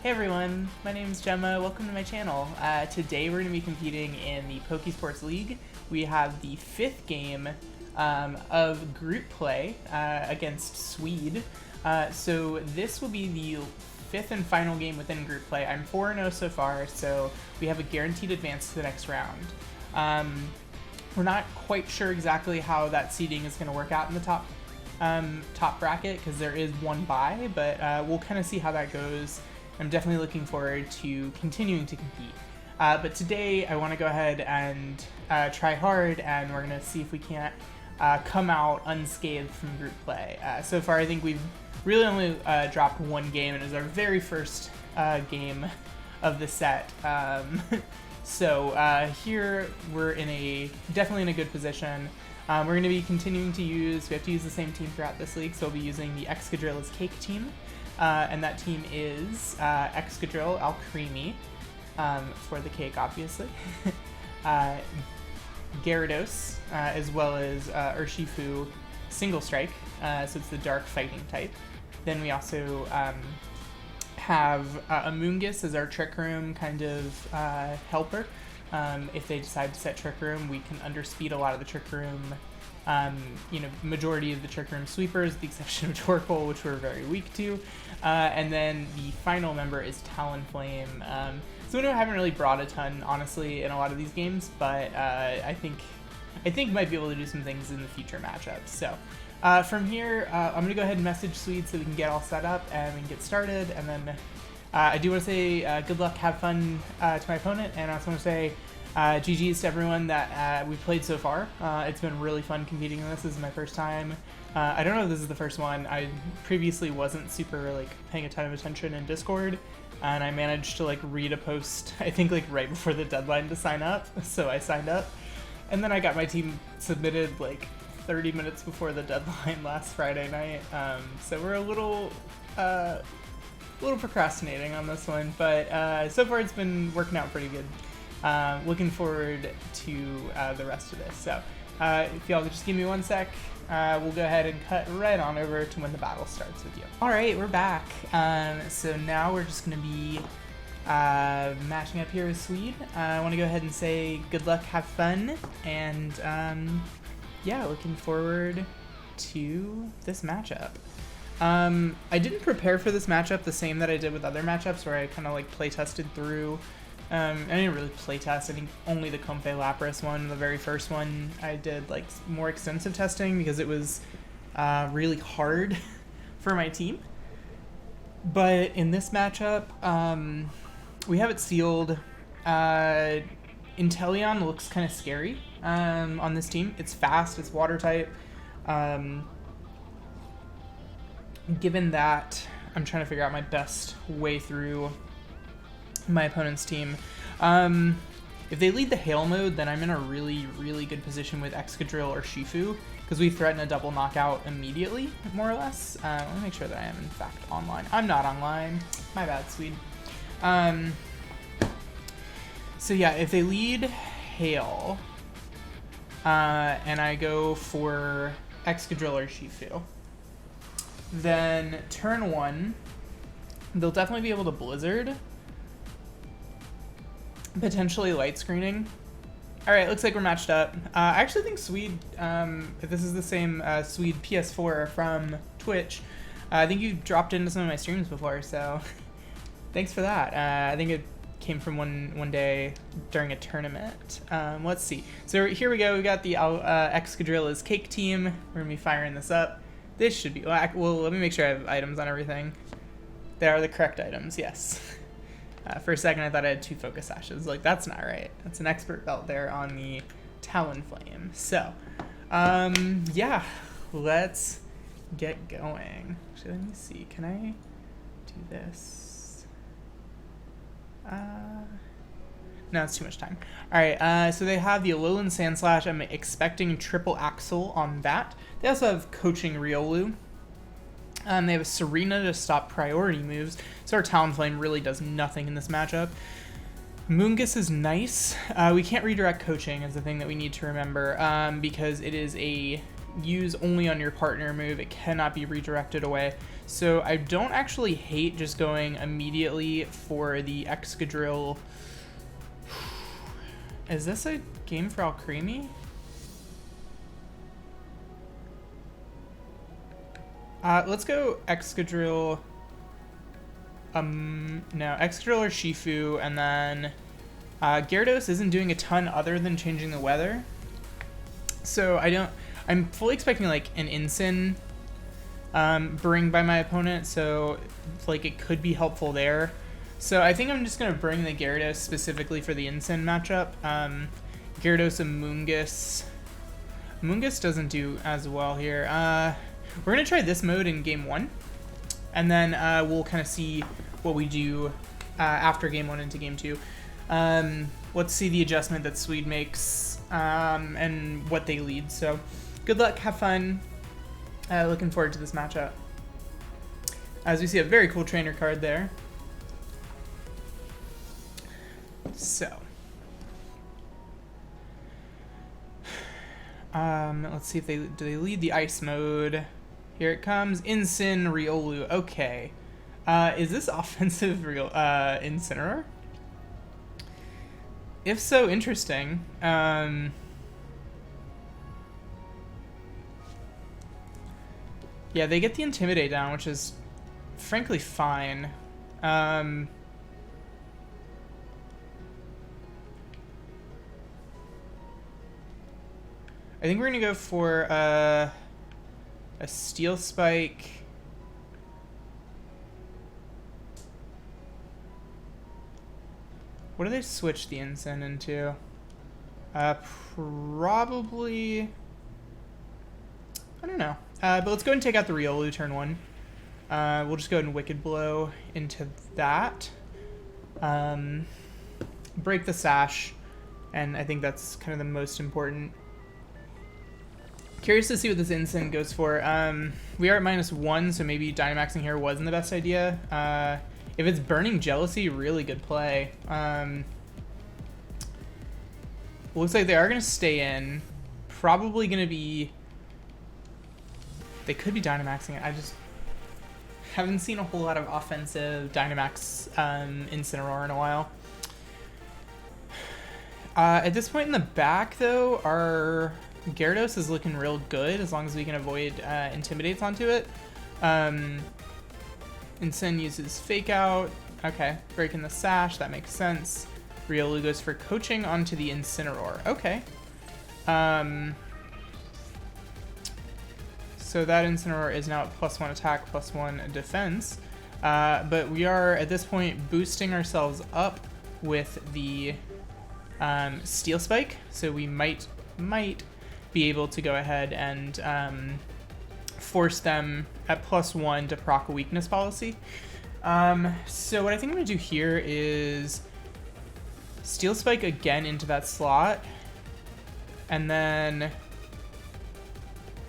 Hey everyone, my name is Gemma. Welcome to my channel. Today we're going to be competing in the Pokèsports League. We have the 5th game of group play against Swede. So this will be the 5th and final game within group play. I'm 4-0 so far, so we have a guaranteed advance to the next round. We're not quite sure exactly how that seeding is going to work out in the top bracket because there is one bye, but we'll kind of see how that goes. I'm definitely looking forward to continuing to compete. But today I want to go ahead and try hard, and we're going to see if we can't come out unscathed from group play. So far I think we've really only dropped one game, and it was our very first game of the set. So here we're definitely in a good position. We're going to be continuing to we have to use the same team throughout this league, so we'll be using the Gyrados cake team. And that team is Excadrill, Alcremie, for the cake, obviously, Gyarados, as well as Urshifu Single Strike, so it's the dark fighting type. Then we also have Amoonguss as our Trick Room kind of helper. If they decide to set Trick Room, we can underspeed a lot of the Trick Room, majority of the Trick Room sweepers, with the exception of Torkoal, which we're very weak to. And then the final member is Talonflame. So we haven't really brought a ton, honestly, in a lot of these games, but I think might be able to do some things in the future matchups. So from here, I'm going to go ahead and message Swede so we can get all set up and we can get started. And then I do want to say good luck, have fun to my opponent, and I also want to say GG's to everyone that we've played so far. It's been really fun competing in this. This is my first time. I don't know if this is the first one. I previously wasn't super paying a ton of attention in Discord, and I managed to read a post, I think right before the deadline to sign up, so I signed up. And then I got my team submitted 30 minutes before the deadline last Friday night, so we're a little procrastinating on this one, but so far it's been working out pretty good. Looking forward to the rest of this. So if y'all could just give me 1 sec, we'll go ahead and cut right on over to when the battle starts with you. Alright, we're back. So now we're just going to be matching up here with Swede. I want to go ahead and say good luck, have fun, and yeah, looking forward to this matchup. I didn't prepare for this matchup the same that I did with other matchups where I kind of play tested through. I didn't really play test. I think only the Comfey Lapras one, the very first one, I did more extensive testing because it was really hard for my team. But in this matchup, we have it sealed. Inteleon looks kind of scary on this team. It's fast, it's water type. Given that, I'm trying to figure out my best way through my opponent's team. If they lead the Hail mode, then I'm in a really, really good position with Excadrill or Shifu, because we threaten a double knockout immediately, more or less. Let me make sure that I am, in fact, online. I'm not online. My bad, Swede. So yeah, if they lead Hail, and I go for Excadrill or Shifu, then turn 1, they'll definitely be able to Blizzard, potentially light screening. Alright, looks like we're matched up. I actually think Swede, if this is the same Swede PS4 from Twitch, I think you dropped into some of my streams before, so thanks for that. I think it came from one day during a tournament. Let's see. So here we go. We got the Excadrilla's cake team. We're going to be firing this up. This should be... Well, let me make sure I have items on everything. They are the correct items, yes. For a second, I thought I had 2 Focus Ashes. That's not right. That's an expert belt there on the Talonflame. So, yeah, let's get going. Actually, let me see. Can I do this? No, it's too much time. All right, so they have the Alolan Sandslash. I'm expecting triple Axle on that. They also have Coaching Riolu. They have a Serena to stop priority moves, so our Talonflame really does nothing in this matchup. Amoonguss is nice. We can't redirect Coaching is the thing that we need to remember, because it is a use only on your partner move. It cannot be redirected away. So I don't actually hate just going immediately for the Excadrill. Is this a game for Alcremie? Let's go Excadrill. No, Excadrill or Shifu, and then Gyarados isn't doing a ton other than changing the weather. So I'm fully expecting like an Incin bring by my opponent, so like it could be helpful there. So I think I'm just gonna bring the Gyarados specifically for the Incin matchup. Gyarados and Moongus. Moongus doesn't do as well here. We're gonna try this mode in game 1, and then we'll kind of see what we do after game 1 into game 2. Let's see the adjustment that Swede makes and what they lead. So good luck, have fun. Looking forward to this matchup. As we see a very cool trainer card there. So let's see if do they lead the ice mode. Here it comes. Incin Riolu. Okay. Is this offensive real Incineroar? If so, interesting. Yeah, they get the Intimidate down, which is frankly fine. I think we're gonna go for a Steel Spike. What do they switch the Incin into? Probably... I don't know. But let's go ahead and take out the Riolu turn 1. We'll just go ahead and Wicked Blow into that. Break the Sash. And I think that's kind of the most important. Curious to see what this Incin goes for. We are at -1, so maybe Dynamaxing here wasn't the best idea. If it's Burning Jealousy, really good play. Looks like they are going to stay in. Probably going to be... They could be Dynamaxing it. I just haven't seen a whole lot of offensive Dynamax Incineroar in a while. At this point in the back, though, our Gyarados is looking real good as long as we can avoid Intimidates onto it. Incin uses Fake Out. Okay, breaking the Sash, that makes sense. Riolu goes for Coaching onto the Incineroar. Okay. So that Incineroar is now at +1 attack, +1 defense. But we are, at this point, boosting ourselves up with the Steel Spike. So we might be able to go ahead and force them at +1 to proc a weakness policy. So what I think I'm going to do here is Steel Spike again into that slot. And then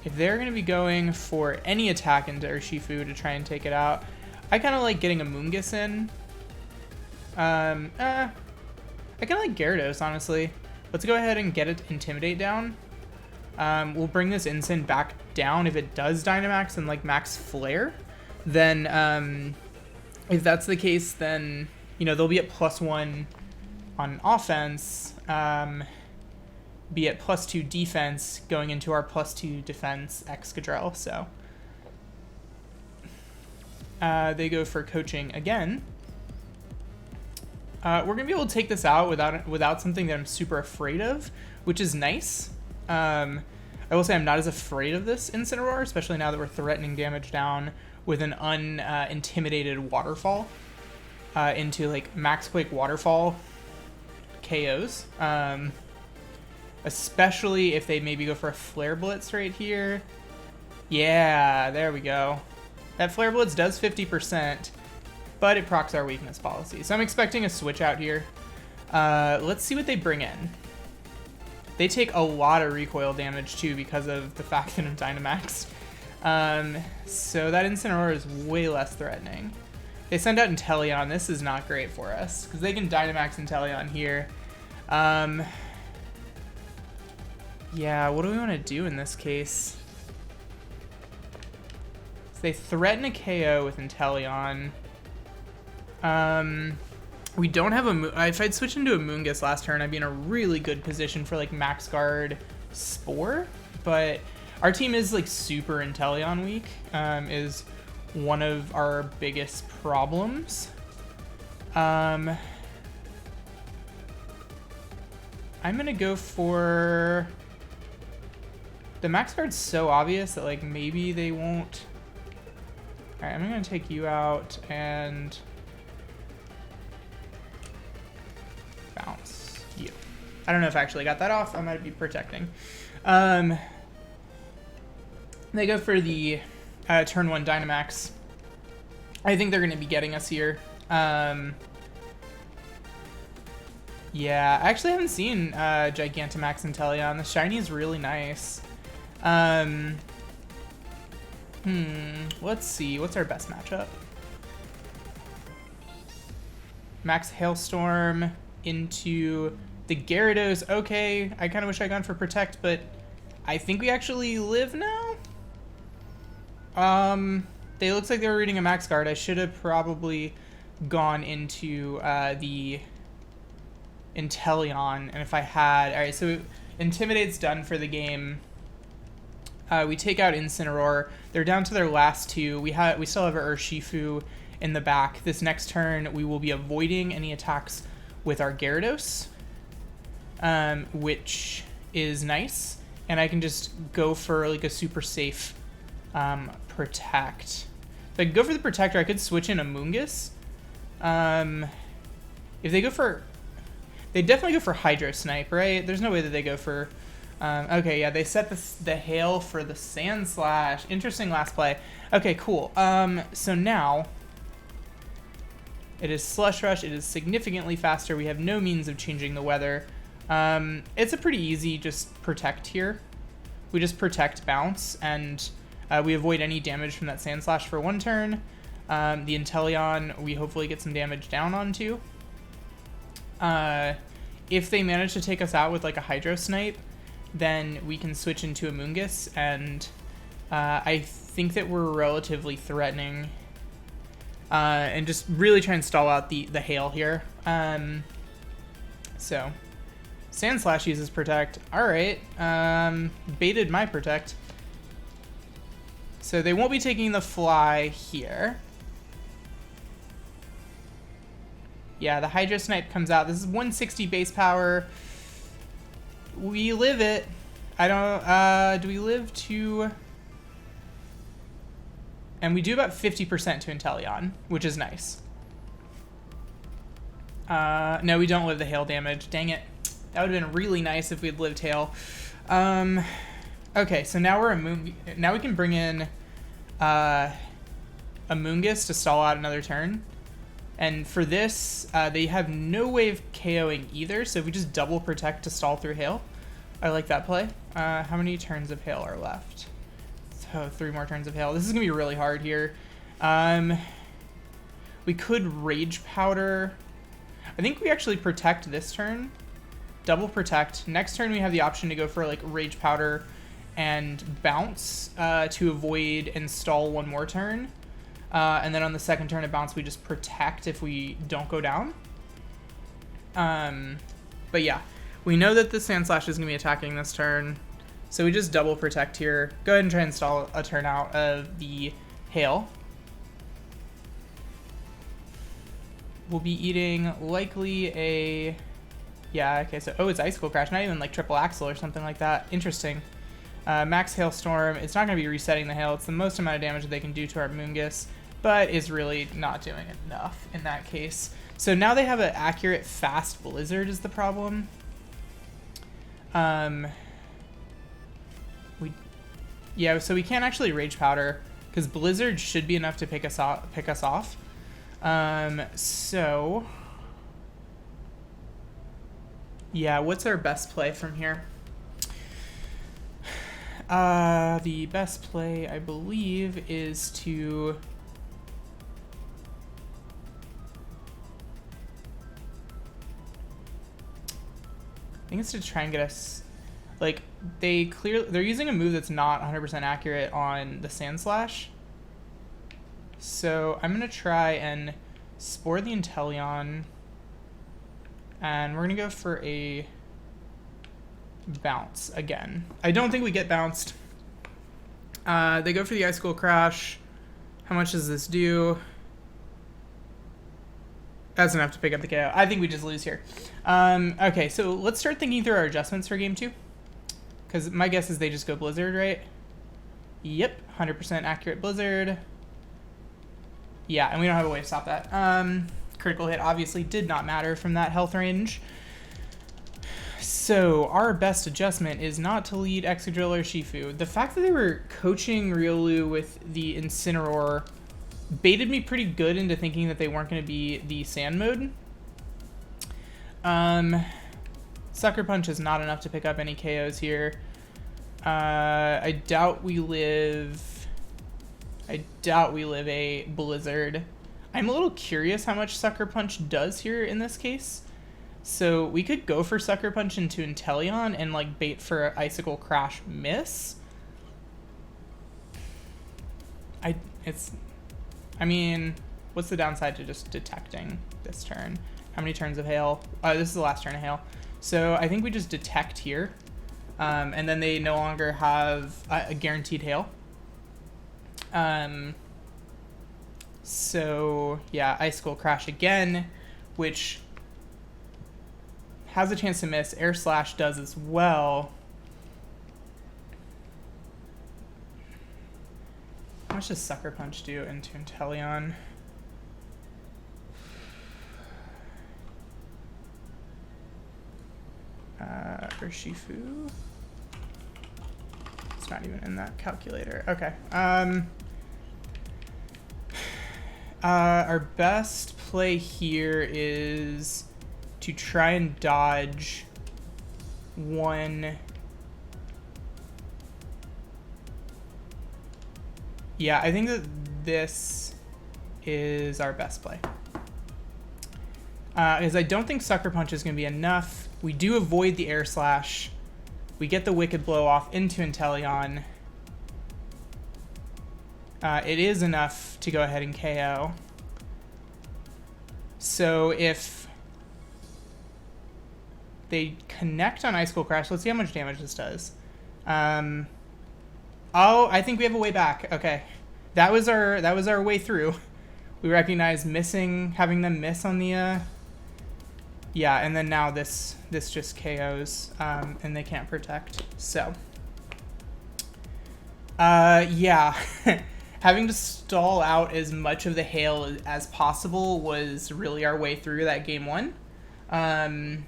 if they're going to be going for any attack into Urshifu to try and take it out, I kind of like getting a Moongus in. I kind of like Gyarados, honestly. Let's go ahead and get it Intimidate down. We'll bring this Incin back down if it does Dynamax and like max Flare. Then if that's the case, then you know they'll be at +1 on offense, be at +2 defense going into our +2 defense Excadrill. So they go for Coaching again. We're gonna be able to take this out without something that I'm super afraid of, which is nice. I will say I'm not as afraid of this Incineroar, especially now that we're threatening damage down with an unintimidated Waterfall into like Max Quake Waterfall KOs. Especially if they maybe go for a Flare Blitz right here. Yeah, there we go. That Flare Blitz does 50%, but it procs our weakness policy. So I'm expecting a switch out here. Let's see what they bring in. They take a lot of recoil damage too because of the fact that I'm Dynamaxed. So that Incineroar is way less threatening. They send out Inteleon. This is not great for us because they can Dynamax Inteleon here. Yeah, what do we want to do in this case? So they threaten a KO with Inteleon. We don't have a... If I'd switched into a Moongus last turn, I'd be in a really good position for, like, Max Guard Spore. But our team is, like, super Inteleon weak, is one of our biggest problems. I'm gonna go for... The Max Guard's so obvious that, like, maybe they won't... Alright, I'm gonna take you out and... bounce you. I don't know if I actually got that off. I might be protecting. They go for the turn 1 Dynamax. I think they're going to be getting us here. Yeah, I actually haven't seen Gigantamax Inteleon. The shiny is really nice. Let's see. What's our best matchup? Max Hailstorm into the Gyarados. Okay, I kind of wish I'd gone for Protect, but I think we actually live now. They looks like they were reading a Max Guard. I should have probably gone into the Inteleon, and if I had... Alright, so Intimidate's done for the game. We take out Incineroar. They're down to their last two. We still have our Urshifu in the back. This next turn, we will be avoiding any attacks with our Gyarados, which is nice. And I can just go for like a super safe Protect. If I go for the Protector, I could switch in a Moongus. If they go for... They definitely go for Hydro Snipe, right? There's no way that they go for... okay, yeah, they set the Hail for the Sand Slash. Interesting last play. Okay, cool. So now... It is Slush Rush. It is significantly faster. We have no means of changing the weather. It's a pretty easy just Protect here. We just Protect Bounce, and we avoid any damage from that Sand Slash for one turn. The Inteleon, we hopefully get some damage down onto. If they manage to take us out with like a Hydro Snipe, then we can switch into a Moongus, and I think that we're relatively threatening. And just really try and stall out the Hail here. So, Sand Slash uses Protect. Alright, baited my Protect. So they won't be taking the Fly here. Yeah, the Hydro Snipe comes out. This is 160 base power. We live it. I don't, do we live to... And we do about 50% to Inteleon, which is nice. No, we don't live the Hail damage. Dang it. That would have been really nice if we'd lived Hail. Okay, so now we're now we can bring in a Moongus to stall out another turn. And for this, they have no way of KOing either, so if we just double Protect to stall through Hail. I like that play. How many turns of Hail are left? Oh, 3 more turns of Hail. This is going to be really hard here. We could Rage Powder. I think we actually Protect this turn. Double Protect. Next turn we have the option to go for like Rage Powder and Bounce to avoid and stall one more turn. And then on the second turn of Bounce we just Protect if we don't go down. But yeah, we know that the Sand Slash is going to be attacking this turn. So we just double Protect here. Go ahead and try and stall a turn out of the Hail. We'll be eating likely a... Yeah, okay, so... Oh, it's Icicle Crash, not even like Triple Axle or something like that. Interesting. Max Hailstorm. It's not going to be resetting the Hail. It's the most amount of damage that they can do to our Moongus, but is really not doing enough in that case. So now they have an accurate, fast Blizzard is the problem. Yeah, so we can't actually Rage Powder because Blizzard should be enough to pick us off. So yeah, what's our best play from here? The best play, I believe, is to try and get us. Like, they're using a move that's not 100% accurate on the Sand Slash. So I'm going to try and Spore the Inteleon. And we're going to go for a bounce again. I don't think we get bounced. They go for the Icicle Crash. How much does this do? That's enough to pick up the KO. I think we just lose here. Okay, so let's start thinking through our adjustments for game 2. Because my guess is they just go Blizzard, right? Yep, 100% accurate Blizzard. Yeah, and we don't have a way to stop that. Critical hit obviously did not matter from that health range. So our best adjustment is not to lead Excadrill or Shifu. The fact that they were coaching Riolu with the Incineroar baited me pretty good into thinking that they weren't going to be the Sand mode. Sucker Punch is not enough to pick up any KOs here. I doubt we live a Blizzard. I'm a little curious how much Sucker Punch does here in this case. So we could go for Sucker Punch into Inteleon and like bait for Icicle Crash miss. I mean, what's the downside to just detecting this turn? How many turns of Hail? This is the last turn of Hail. So I think we just detect here. And then they no longer have a guaranteed Hail. So yeah, Icicle Crash again, which has a chance to miss. Air Slash does as well. How much does Sucker Punch do into Inteleon? Urshifu? It's not even in that calculator. Okay. Our best play here is to try and dodge one. Yeah, I think that this is our best play. Because I don't think Sucker Punch is going to be enough. We do avoid the Air Slash. We get the Wicked Blow off into Inteleon. It is enough to go ahead and KO. So if they connect on Icicle Crash, let's see how much damage this does. Oh, I think we have a way back. Okay, that was our way through. We recognize having them miss on the. Yeah, and then now this just KOs, and they can't protect. So, yeah, having to stall out as much of the Hail as possible was really our way through that game 1. And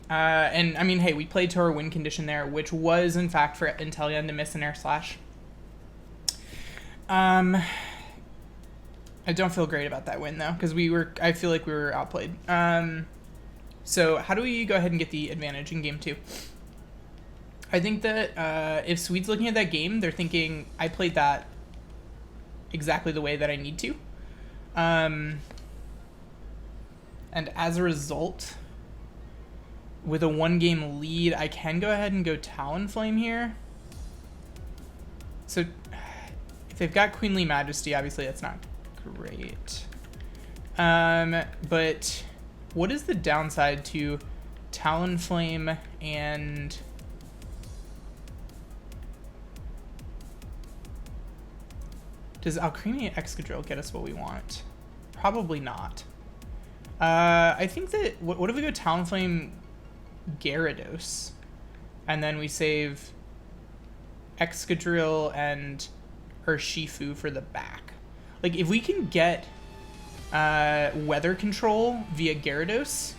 I mean, hey, we played to our win condition there, which was in fact for Inteleon to miss an Air Slash. I don't feel great about that win though, because I feel like we were outplayed. So how do we go ahead and get the advantage in game 2? I think that if Swede's looking at that game, they're thinking, I played that exactly the way that I need to. And as a result, with a 1-game lead, I can go ahead and go Talonflame here. So if they've got Queenly Majesty, obviously that's not great. But what is the downside to Talonflame and does Alcremie Excadrill get us what we want? Probably not. I think that what if we go Talonflame Gyarados and then we save Excadrill and Urshifu for the back? Like, if we can get weather control via Gyarados,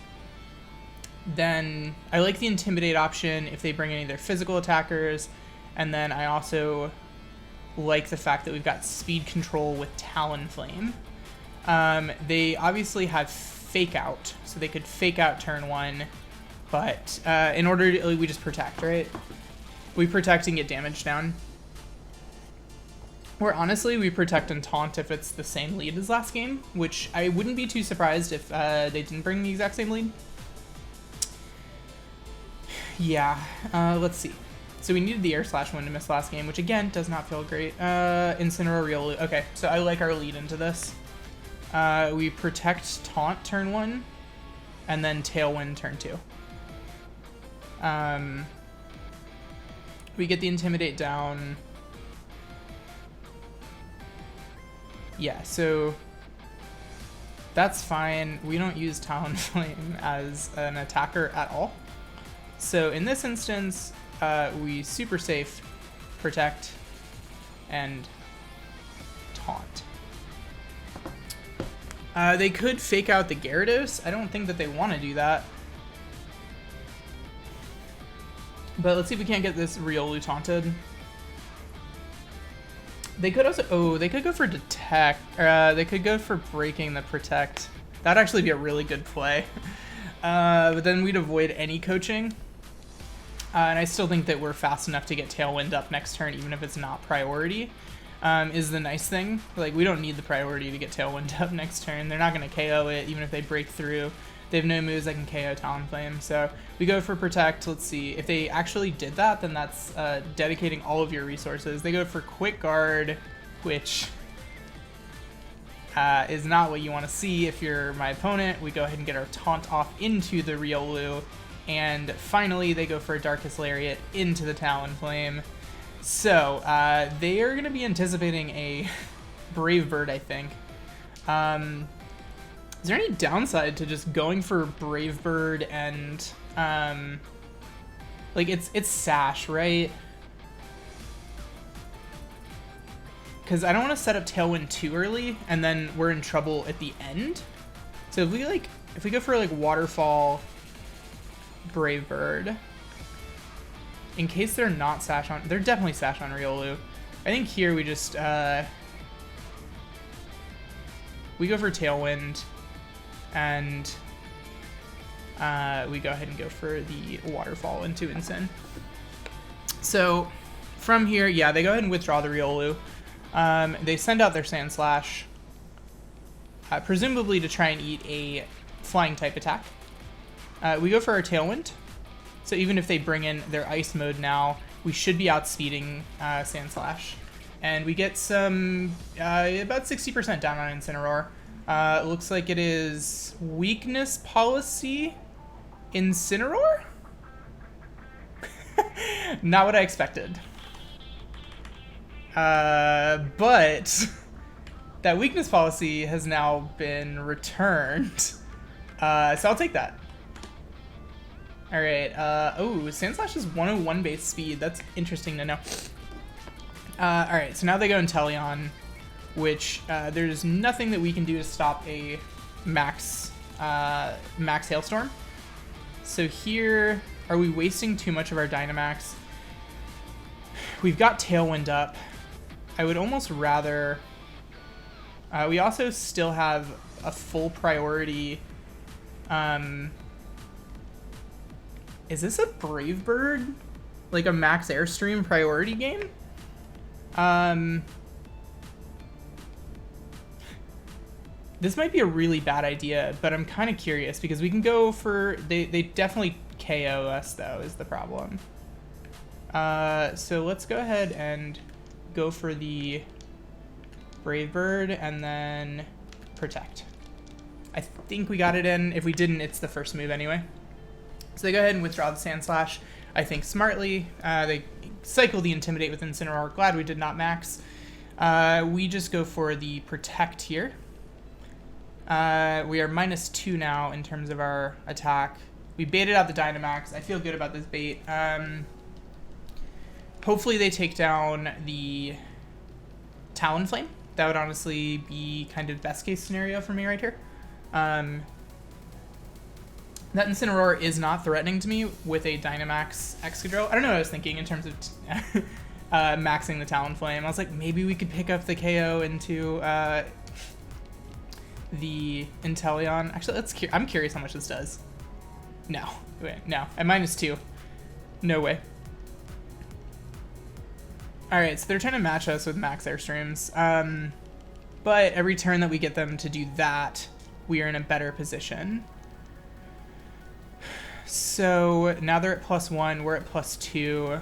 then I like the Intimidate option if they bring any of their physical attackers, and then I also like the fact that we've got speed control with Talonflame. They obviously have Fake Out, so they could Fake Out turn 1, but in order to, we just protect, right? We protect and get damage down. Or honestly, we protect and taunt if it's the same lead as last game, which I wouldn't be too surprised if they didn't bring the exact same lead. Yeah, let's see. So we needed the Air Slash Wind to miss last game, which again does not feel great. Incineroar, Riolu. Okay, so I like our lead into this. We protect Taunt turn 1, and then Tailwind turn 2. We get the Intimidate down. Yeah, so that's fine. We don't use Talonflame as an attacker at all. So in this instance, we super safe, protect, and taunt. They could fake out the Gyarados. I don't think that they want to do that. But let's see if we can't get this Riolu taunted. They could also, oh, they could go for detect. They could go for breaking the protect. That'd actually be a really good play. But then we'd avoid any coaching. And I still think that we're fast enough to get Tailwind up next turn, even if it's not priority, is the nice thing. Like, we don't need the priority to get Tailwind up next turn. They're not going to KO it, even if they break through. They have no moves that can KO Talonflame. So we go for Protect. Let's see. If they actually did that, then that's dedicating all of your resources. They go for Quick Guard, which is not what you want to see if you're my opponent. We go ahead and get our Taunt off into the Riolu. And finally, they go for a Darkest Lariat into the Talonflame. So they are going to be anticipating a Brave Bird, I think. Is there any downside to just going for Brave Bird and, like, it's Sash, right? Because I don't want to set up Tailwind too early, and then we're in trouble at the end. So if we go for, like, Waterfall, Brave Bird, in case they're not Sash on, they're definitely Sash on Riolu. I think here we just, we go for Tailwind. And we go ahead and go for the Waterfall into Incin. So from here, yeah, they go ahead and withdraw the Riolu. They send out their Sand Slash, presumably to try and eat a flying type attack. We go for our Tailwind. So even if they bring in their Ice mode now, we should be outspeeding Sand Slash. And we get some, about 60% down on Incineroar. It looks like it is Weakness Policy Incineroar? Not what I expected. But that Weakness Policy has now been returned. So I'll take that. Alright, oh, Sandslash is 101 base speed. That's interesting to know. Alright, so now they go Inteleon, which there's nothing that we can do to stop a max Hailstorm. So here, are we wasting too much of our Dynamax? We've got Tailwind up. I would almost rather... we also still have a full priority... is this a Brave Bird? Like a max Airstream priority game? This might be a really bad idea, but I'm kind of curious because we can go for... They definitely KO us, though, is the problem. So let's go ahead and go for the Brave Bird and then Protect. I think we got it in. If we didn't, it's the first move anyway. So they go ahead and withdraw the Sand Slash, I think smartly. They cycle the Intimidate with Incineroar. Glad we did not max. We just go for the Protect here. We are -2 now in terms of our attack. We baited out the Dynamax. I feel good about this bait. Hopefully they take down the Talonflame. That would honestly be kind of best case scenario for me right here. That Incineroar is not threatening to me with a Dynamax Excadrill. I don't know what I was thinking in terms of maxing the Talonflame. I was like, maybe we could pick up the KO into the Inteleon. Actually, I'm curious how much this does. No. Wait, no. At -2. No way. Alright, so they're trying to match us with max Airstreams. But every turn that we get them to do that, we are in a better position. So now they're at +1, we're at +2.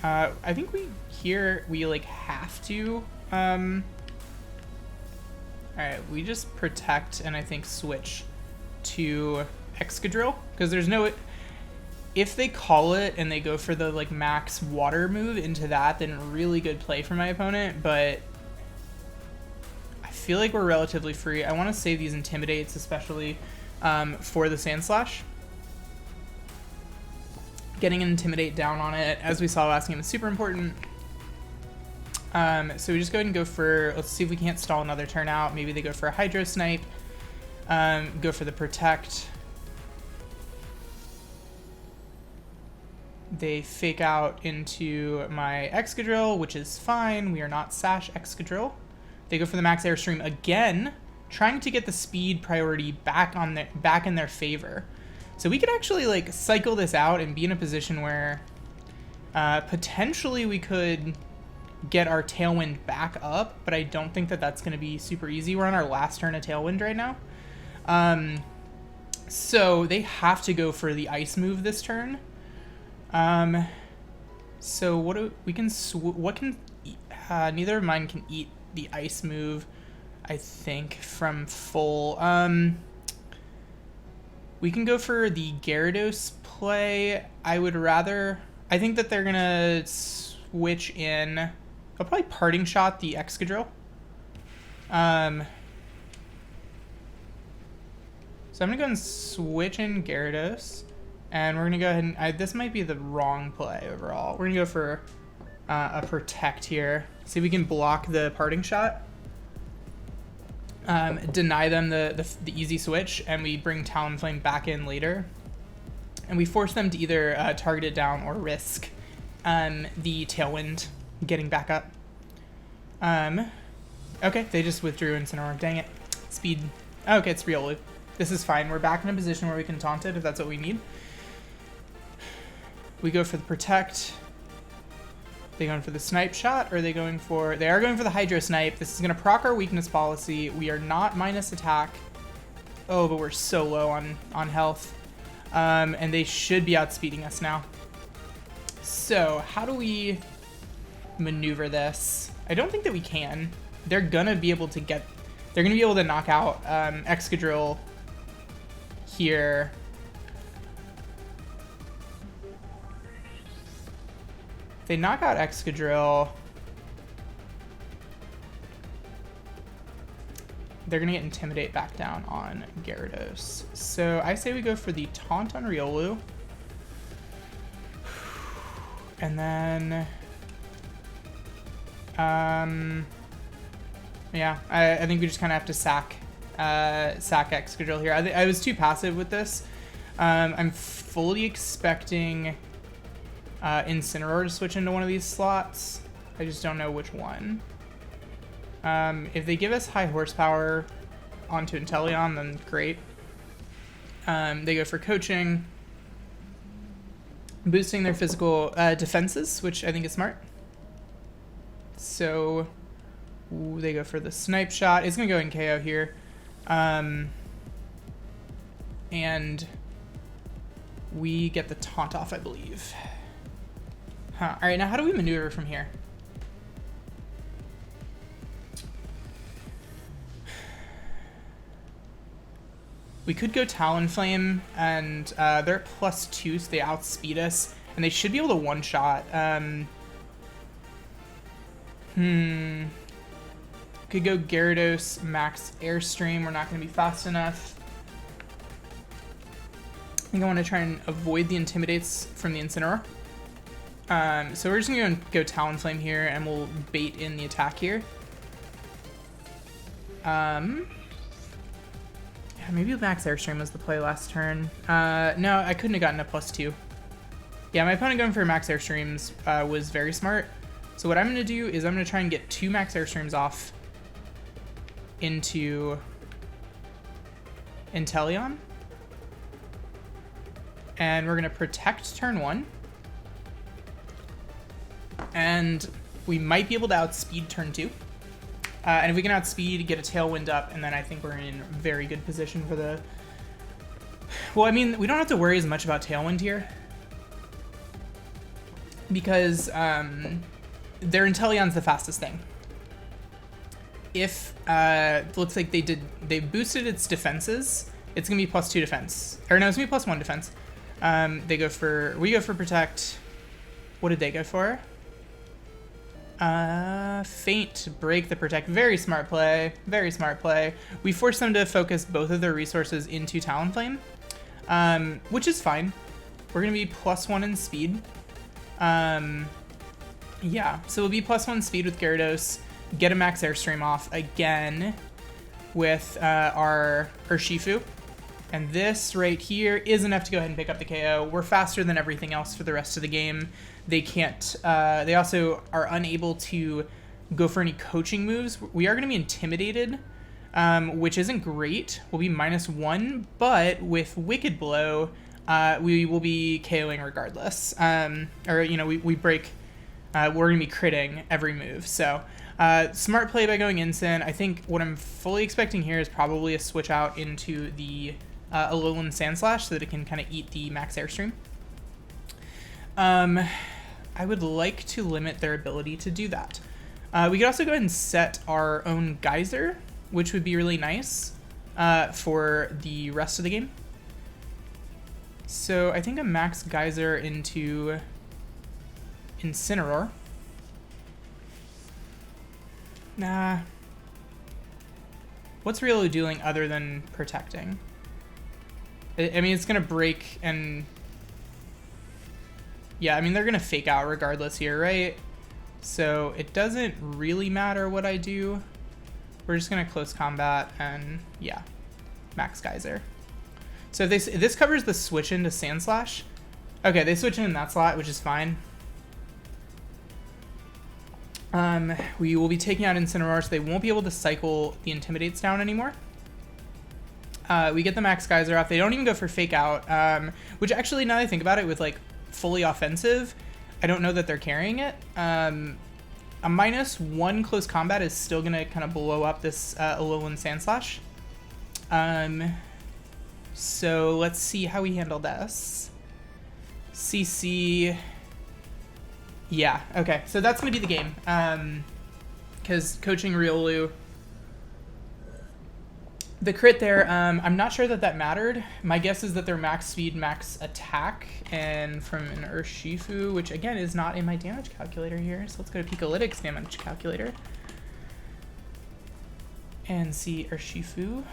I think we like have to. All right, we just protect and I think switch to Excadrill because there's no. If they call it and they go for the like max water move into that, then really good play for my opponent. But I feel like we're relatively free. I want to save these Intimidates, especially for the Sand Slash. Getting an Intimidate down on it, as we saw last game, is super important. So we just go ahead and go for, let's see if we can't stall another turn out. Maybe they go for a Hydro Snipe, go for the Protect. They fake out into my Excadrill, which is fine. We are not Sash Excadrill. They go for the Max Airstream again, trying to get the speed priority back in their favor. So we could actually like cycle this out and be in a position where potentially we could get our Tailwind back up, but I don't think that that's going to be super easy. We're on our last turn of Tailwind right now. So they have to go for the Ice move this turn. So neither of mine can eat the Ice move, I think, from full. We can go for the Gyarados play. I think that they're gonna switch in. I'll probably Parting Shot the Excadrill. So I'm gonna go and switch in Gyarados. And we're going to go ahead and... this might be the wrong play overall. We're going to go for a Protect here. See if we can block the Parting Shot. Deny them the easy switch. And we bring Talonflame back in later. And we force them to either target it down or risk the Tailwind getting back up. Okay, they just withdrew Incineroar. Dang it. Speed. Okay, it's Riolu. This is fine. We're back in a position where we can taunt it if that's what we need. We go for the Protect. They going for the Snipe Shot, or are they going for... They are going for the Hydro Snipe. This is going to proc our weakness policy. We are not minus attack. Oh, but we're so low on health. And they should be outspeeding us now. So, how do we maneuver this? I don't think that we can. They're going to be able to get... They're going to be able to knock out Excadrill here. They knock out Excadrill. They're going to get Intimidate back down on Gyarados. So I say we go for the Taunt on Riolu. And then... yeah, I think we just kind of have to sack Excadrill here. I was too passive with this. I'm fully expecting... Incineroar to switch into one of these slots. I just don't know which one. If they give us high horsepower onto Inteleon, then great. They go for coaching, boosting their physical defenses, which I think is smart. So they go for the Snipe Shot. It's going to go in KO here. And we get the Taunt off, I believe. Huh. All right, now how do we maneuver from here? We could go Talonflame, and they're at +2, so they outspeed us, and they should be able to one-shot. Could go Gyarados, Max Airstream. We're not going to be fast enough. I think I want to try and avoid the Intimidates from the Incineroar. So we're just going to go Talonflame here, and we'll bait in the attack here. Yeah, maybe Max Airstream was the play last turn. No, I couldn't have gotten a +2. Yeah, my opponent going for Max Airstreams was very smart. So what I'm going to do is I'm going to try and get 2 Max Airstreams off into Inteleon. And we're going to protect turn 1. And we might be able to outspeed turn 2. And if we can outspeed, get a Tailwind up, and then I think we're in very good position for the... Well, I mean, we don't have to worry as much about Tailwind here. because their Inteleon's the fastest thing. If looks like they boosted its defenses, it's gonna be +2 defense. Or no, it's gonna be +1 defense. We go for protect. What did they go for? Feint, break the protect. Very smart play. Very smart play. We forced them to focus both of their resources into Talonflame, which is fine. We're gonna be +1 in speed. Yeah, so we'll be +1 speed with Gyarados. Get a max airstream off again with our Urshifu. And this right here is enough to go ahead and pick up the KO. We're faster than everything else for the rest of the game. They can't, they also are unable to go for any coaching moves. We are going to be intimidated, which isn't great. We'll be -1, but with Wicked Blow, we will be KOing regardless. Or, you know, we break, we're going to be critting every move. So, smart play by going Incin. I think what I'm fully expecting here is probably a switch out into the Alolan Sandslash so that it can kind of eat the max airstream. I would like to limit their ability to do that. We could also go ahead and set our own Geyser, which would be really nice for the rest of the game. So I think a max Geyser into Incineroar. Nah. What's Riolu doing other than protecting? I mean, it's going to break and... Yeah, I mean, they're going to fake out regardless here, right? So it doesn't really matter what I do. We're just going to close combat and, yeah, max Geyser. So if this covers the switch into Sandslash. Okay, they switch in that slot, which is fine. We will be taking out Incineroar, so they won't be able to cycle the Intimidates down anymore. We get the max Geyser off. They don't even go for Fake Out, which actually, now that I think about it, with like fully offensive, I don't know that they're carrying it. A -1 close combat is still going to kind of blow up this Alolan Sandslash. So let's see how we handle this. CC... Yeah, okay, so that's going to be the game, because coaching Riolu, the crit there, I'm not sure that that mattered. My guess is that they're max speed, max attack, and from an Urshifu, which again is not in my damage calculator here, so let's go to Pikalytics damage calculator and see Urshifu.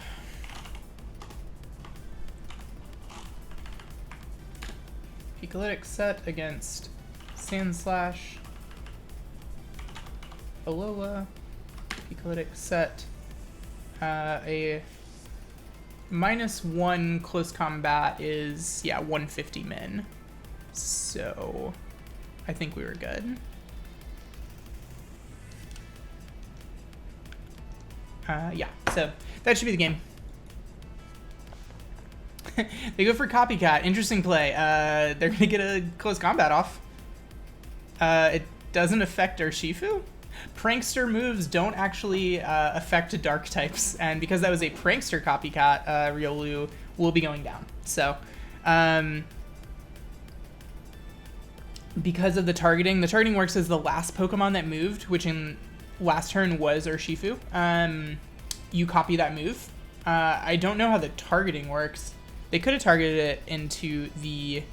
Pikalytics set against Sandslash, Alola. Pikalytics set a -1 close combat is, yeah, 150 min. So I think we were good. Yeah, so that should be the game. They go for Copycat. Interesting play. They're going to get a close combat off. It doesn't affect Urshifu. Prankster moves don't actually affect dark types, and because that was a Prankster Copycat, Riolu will be going down. So, because of the targeting works as the last Pokemon that moved, which in last turn was Urshifu. You copy that move. I don't know how the targeting works. They could have targeted it into the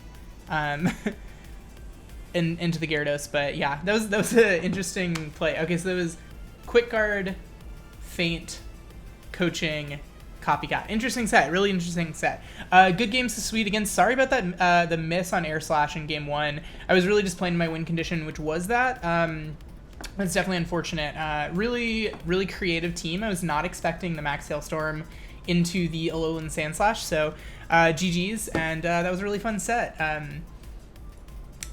into the Gyarados, but yeah, that was an interesting play. Okay, so that was Quick Guard, Feint, Coaching, Copycat. Interesting set, really interesting set. Good games to Sweet again. Sorry about that, the miss on Air Slash in game 1. I was really just playing my win condition, which was that. That's definitely unfortunate. Really, really creative team. I was not expecting the Max Hailstorm into the Alolan Sandslash, so GG's, and that was a really fun set.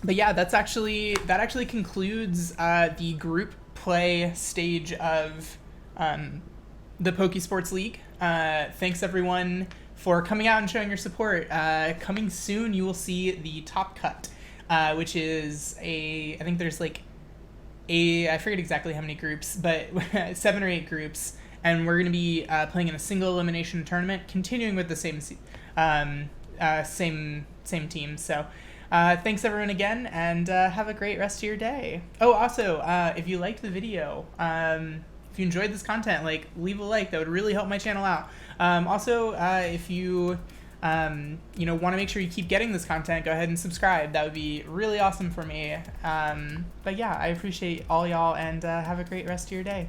But yeah, that actually concludes the group play stage of the Pokèsports League. Thanks everyone for coming out and showing your support. Coming soon, you will see the Top Cut, which is I think there's like I forget exactly how many groups, but 7 or 8 groups, and we're going to be playing in a single elimination tournament, continuing with the same team. So Thanks everyone again, and have a great rest of your day. Oh, also, if you liked the video, if you enjoyed this content, like, leave a like. That would really help my channel out. Also, if you you know, want to make sure you keep getting this content, go ahead and subscribe. That would be really awesome for me. But yeah, I appreciate all y'all, and have a great rest of your day.